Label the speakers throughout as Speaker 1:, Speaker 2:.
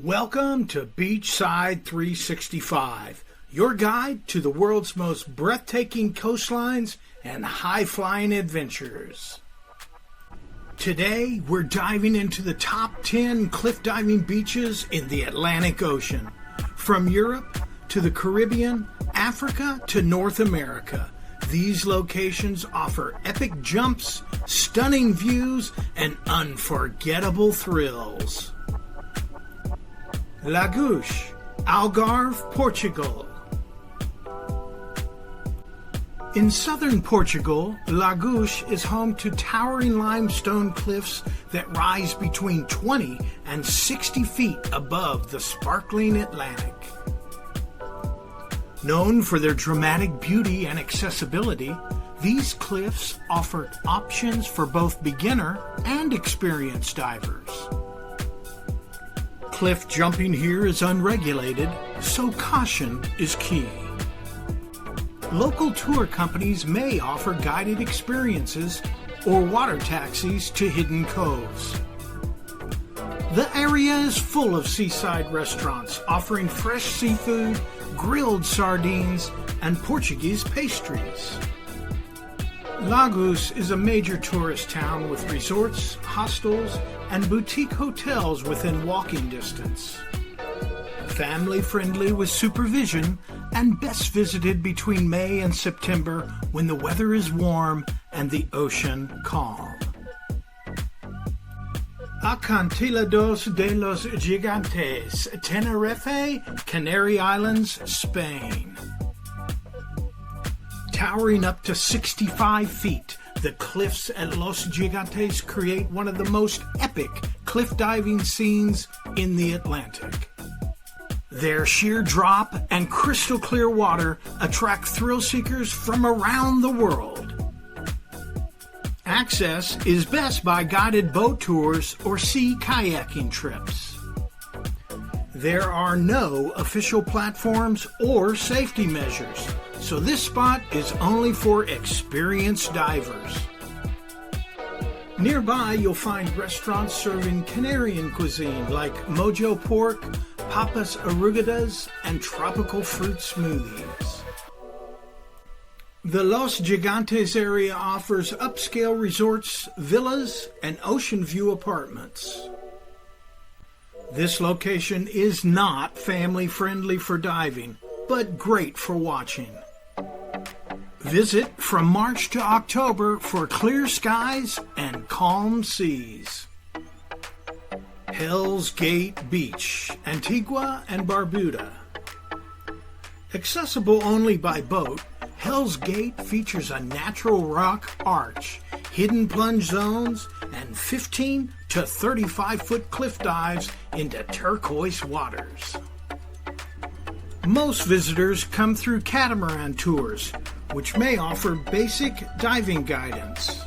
Speaker 1: Welcome to Beachside 365, your guide to the world's most breathtaking coastlines and high-flying adventures. Today, we're diving into the top 10 cliff diving beaches in the Atlantic Ocean, from Europe to the Caribbean, Africa to North America. These locations offer epic jumps, stunning views, and unforgettable thrills. Lagos, Algarve, Portugal. In southern Portugal, Lagos is home to towering limestone cliffs that rise between 20 and 60 feet above the sparkling Atlantic. Known for their dramatic beauty and accessibility, these cliffs offer options for both beginner and experienced divers. Cliff jumping here is unregulated, so caution is key. Local tour companies may offer guided experiences or water taxis to hidden coves. The area is full of seaside restaurants offering fresh seafood, grilled sardines, and Portuguese pastries. Lagos is a major tourist town with resorts, hostels, and boutique hotels within walking distance. Family-friendly with supervision and best visited between May and September when the weather is warm and the ocean calm. Acantilados de los Gigantes, Tenerife, Canary Islands, Spain. Towering up to 65 feet, the cliffs at Los Gigantes create one of the most epic cliff diving scenes in the Atlantic. Their sheer drop and crystal clear water attract thrill seekers from around the world. Access is best by guided boat tours or sea kayaking trips. There are no official platforms or safety measures, so this spot is only for experienced divers. Nearby, you'll find restaurants serving Canarian cuisine like mojo pork, papas arrugadas, and tropical fruit smoothies. The Los Gigantes area offers upscale resorts, villas, and ocean view apartments. This location is not family-friendly for diving, but great for watching. Visit from March to October for clear skies and calm seas. Hell's Gate Beach, Antigua and Barbuda. Accessible only by boat, Hell's Gate features a natural rock arch, hidden plunge zones, and 15 to 35-foot cliff dives into turquoise waters. Most visitors come through catamaran tours, which may offer basic diving guidance.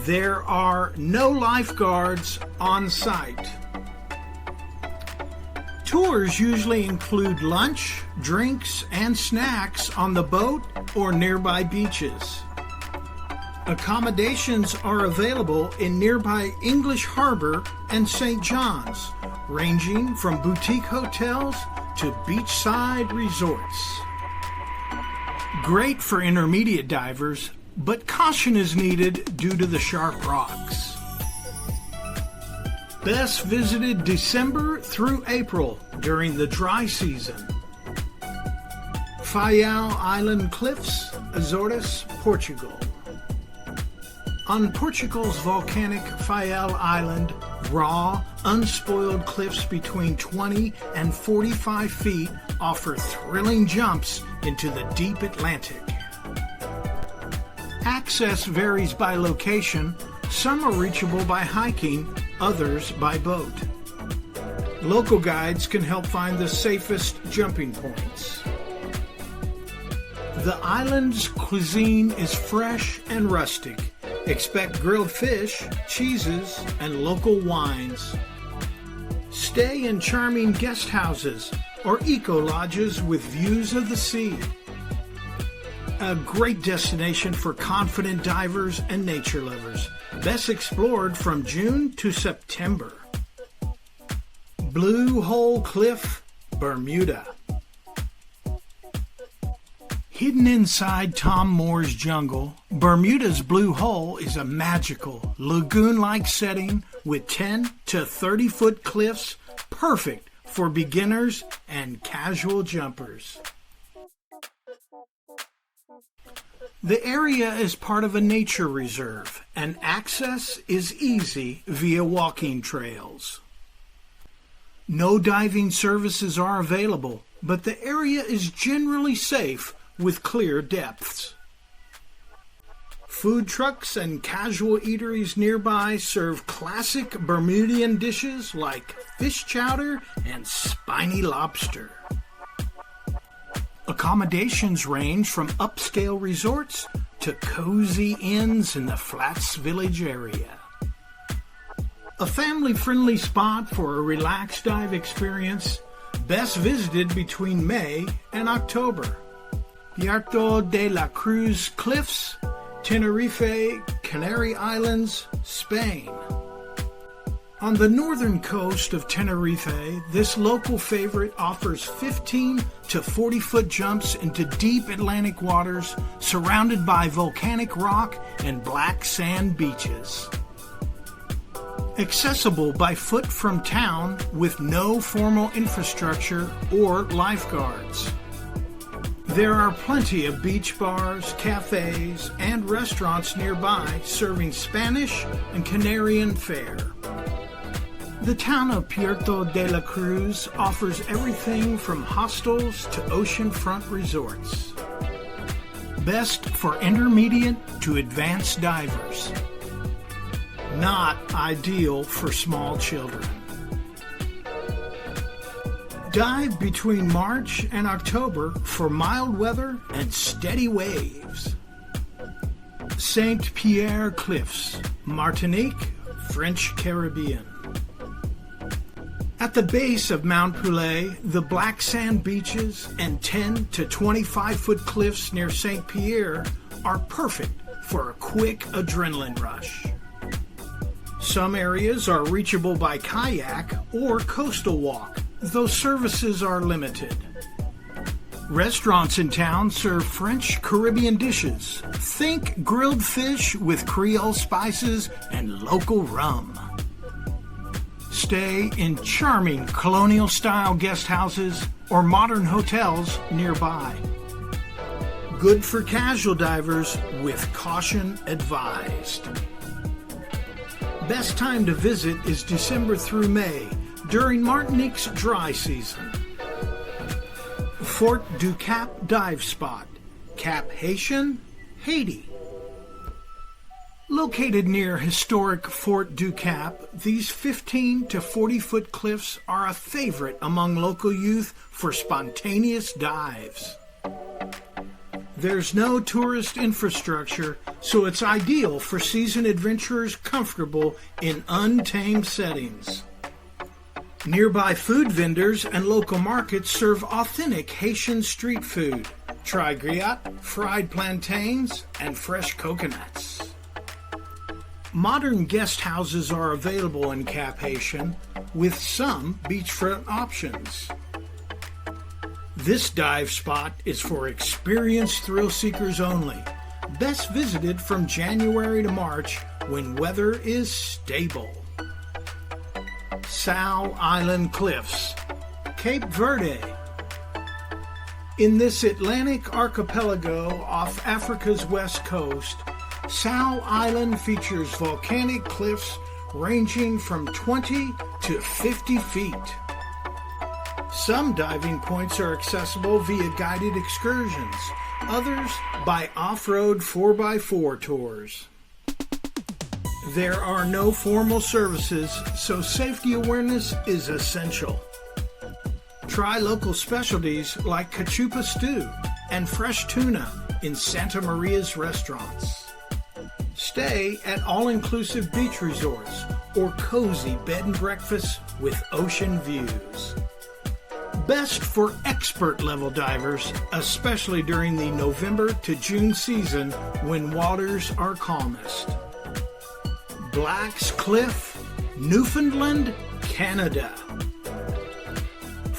Speaker 1: There are no lifeguards on site. Tours usually include lunch, drinks, and snacks on the boat or nearby beaches. Accommodations are available in nearby English Harbor and St. John's, ranging from boutique hotels to beachside resorts. Great for intermediate divers, but caution is needed due to the sharp rocks. Best visited December through April during the dry season. Faial Island Cliffs, Azores, Portugal. On Portugal's volcanic Faial Island, raw, unspoiled cliffs between 20 and 45 feet offer thrilling jumps into the deep Atlantic. Access varies by location. Some are reachable by hiking, others by boat. Local guides can help find the safest jumping points. The island's cuisine is fresh and rustic. Expect grilled fish, cheeses, and local wines. Stay in charming guest houses or eco-lodges with views of the sea. A great destination for confident divers and nature lovers. Best explored from June to September. Blue Hole Cliff, Bermuda. Hidden inside Tom Moore's jungle, Bermuda's Blue Hole is a magical, lagoon-like setting with 10 to 30-foot cliffs, perfect for beginners and casual jumpers. The area is part of a nature reserve, and access is easy via walking trails. No diving services are available, but the area is generally safe with clear depths. Food trucks and casual eateries nearby serve classic Bermudian dishes like fish chowder and spiny lobster. Accommodations range from upscale resorts to cozy inns in the Flats Village area. A family-friendly spot for a relaxed dive experience, best visited between May and October. Puerto de la Cruz Cliffs, Tenerife, Canary Islands, Spain. On the northern coast of Tenerife, this local favorite offers 15 to 40-foot jumps into deep Atlantic waters surrounded by volcanic rock and black sand beaches. Accessible by foot from town with no formal infrastructure or lifeguards. There are plenty of beach bars, cafes, and restaurants nearby serving Spanish and Canarian fare. The town of Puerto de la Cruz offers everything from hostels to oceanfront resorts. Best for intermediate to advanced divers. Not ideal for small children. Dive between March and October for mild weather and steady waves. Saint Pierre Cliffs, Martinique, French Caribbean. At the base of Mount Poulet, the black sand beaches and 10 to 25-foot cliffs near Saint Pierre are perfect for a quick adrenaline rush. Some areas are reachable by kayak or coastal walk, though services are limited. Restaurants in town serve French Caribbean dishes. Think grilled fish with Creole spices and local rum. Stay in charming colonial-style guest houses or modern hotels nearby. Good for casual divers with caution advised. Best time to visit is December through May, during Martinique's dry season. Fort du Cap Dive Spot, Cap Haitian, Haiti. Located near historic Fort du Cap, these 15 to 40-foot cliffs are a favorite among local youth for spontaneous dives. There's no tourist infrastructure, so it's ideal for seasoned adventurers comfortable in untamed settings. Nearby food vendors and local markets serve authentic Haitian street food. Try griot, fried plantains, and fresh coconuts. Modern guest houses are available in Cap Haitian, with some beachfront options. This dive spot is for experienced thrill seekers only. Best visited from January to March when weather is stable. Sal Island Cliffs, Cape Verde. In this Atlantic archipelago off Africa's west coast, Sal Island features volcanic cliffs ranging from 20 to 50 feet. Some diving points are accessible via guided excursions, others by off-road 4x4 tours. There are no formal services, so safety awareness is essential. Try local specialties like cachupa stew and fresh tuna in Santa Maria's restaurants. Stay at all-inclusive beach resorts or cozy bed and breakfasts with ocean views. Best for expert-level divers, especially during the November to June season when waters are calmest. Black's Cliff, Newfoundland, Canada.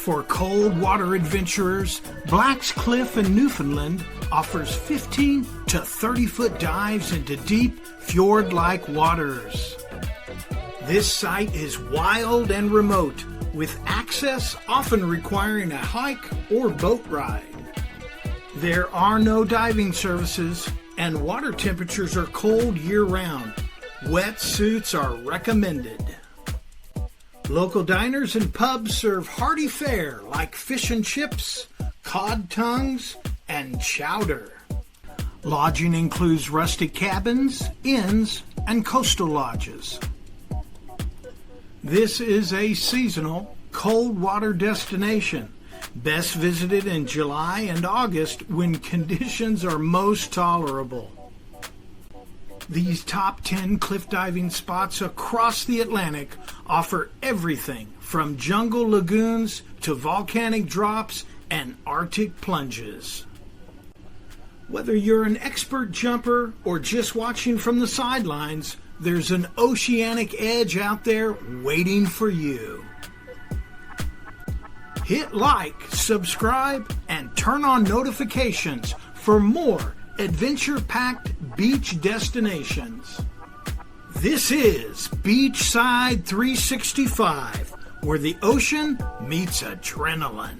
Speaker 1: For cold water adventurers, Black's Cliff in Newfoundland offers 15 to 30-foot dives into deep, fjord-like waters. This site is wild and remote, with access often requiring a hike or boat ride. There are no diving services, and water temperatures are cold year-round. Wetsuits are recommended. Local diners and pubs serve hearty fare like fish and chips, cod tongues, and chowder. Lodging includes rustic cabins, inns, and coastal lodges. This is a seasonal, cold water destination, best visited in July and August when conditions are most tolerable. These top 10 cliff diving spots across the Atlantic offer everything from jungle lagoons to volcanic drops and Arctic plunges. Whether you're an expert jumper or just watching from the sidelines, there's an oceanic edge out there waiting for you. Hit like, subscribe, and turn on notifications for more adventure-packed beach destinations. This is Beachside 365, where the ocean meets adrenaline.